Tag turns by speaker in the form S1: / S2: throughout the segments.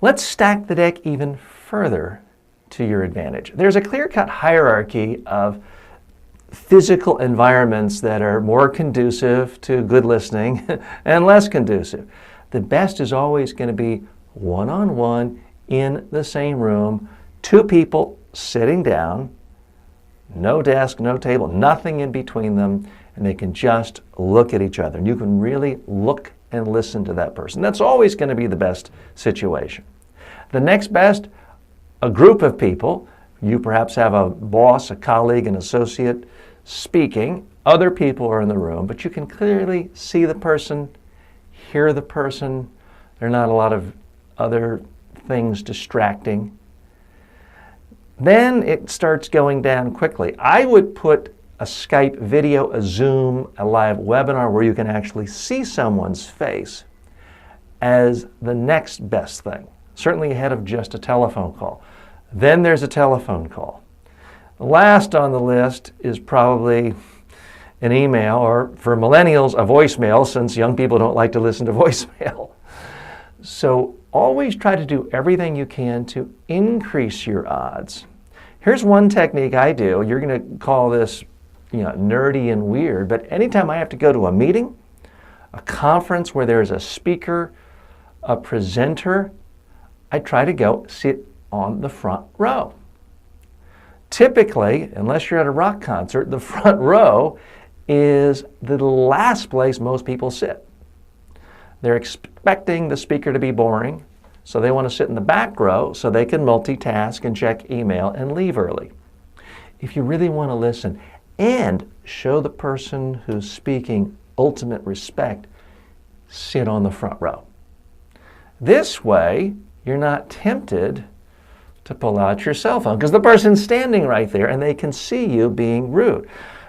S1: Let's stack the deck even further to your advantage. There's a clear-cut hierarchy of physical environments that are more conducive to good listening and less conducive. The best is always going to be one-on-one in the same room, two people sitting down, no desk, no table, nothing in between them, and they can just look at each other. And you can really look and listen to that person. That's always going to be the best situation. The next best, a group of people. You perhaps have a boss, a colleague, an associate speaking. Other people are in the room, but you can clearly see the person, hear the person. There are not a lot of other things distracting. Then it starts going down quickly. I would put a Skype video, a Zoom, a live webinar where you can actually see someone's face as the next best thing, certainly ahead of just a telephone call. Then there's a telephone call. Last on the list is probably an email, or for millennials, a voicemail, since young people don't like to listen to voicemail. So always try to do everything you can to increase your odds. Here's one technique I do. You're going to call this, nerdy and weird, but anytime I have to go to a meeting, a conference where there's a speaker, a presenter, I try to go sit on the front row. Typically, unless you're at a rock concert, the front row is the last place most people sit. They're expecting the speaker to be boring, so they want to sit in the back row so they can multitask and check email and leave early. If you really want to listen and show the person who's speaking ultimate respect, sit on the front row. This way, you're not tempted to pull out your cell phone because the person's standing right there and they can see you being rude.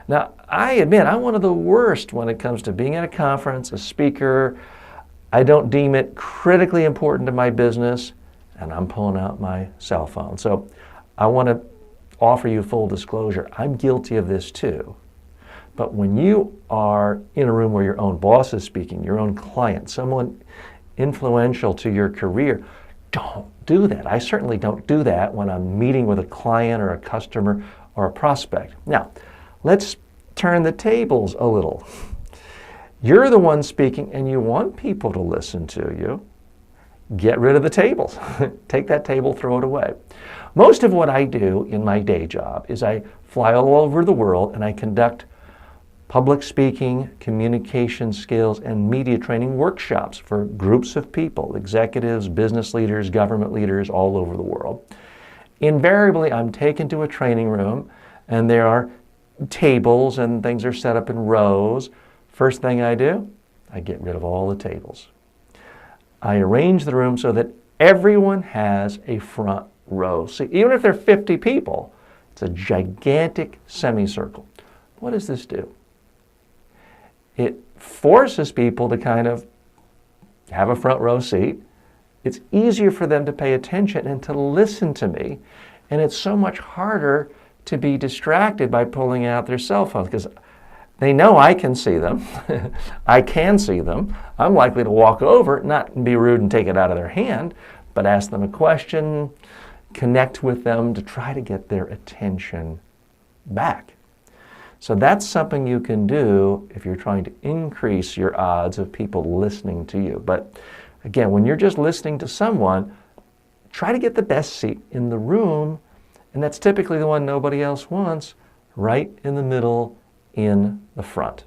S1: Now, I admit I'm one of the worst when it comes to being at a conference, a speaker. I don't deem it critically important to my business, and I'm pulling out my cell phone. So I want to offer you full disclosure. I'm guilty of this too. But when you are in a room where your own boss is speaking, your own client, someone influential to your career, don't do that. I certainly don't do that when I'm meeting with a client or a customer or a prospect. Now, let's turn the tables a little. You're the one speaking and you want people to listen to you. Get rid of the tables. Take that table, throw it away. Most of what I do in my day job is I fly all over the world and I conduct public speaking, communication skills, and media training workshops for groups of people, executives, business leaders, government leaders all over the world. Invariably, I'm taken to a training room and there are tables and things are set up in rows. First thing I do, I get rid of all the tables. I arrange the room so that everyone has a front row. See, even if there are 50 people, it's a gigantic semicircle. What does this do? It forces people to kind of have a front row seat. It's easier for them to pay attention and to listen to me. And it's so much harder to be distracted by pulling out their cell phones because they know I can see them. I can see them. I'm likely to walk over, not be rude and take it out of their hand, but ask them a question, connect with them to try to get their attention back. So that's something you can do if you're trying to increase your odds of people listening to you. But again, when you're just listening to someone, try to get the best seat in the room, and that's typically the one nobody else wants, right in the middle in the front.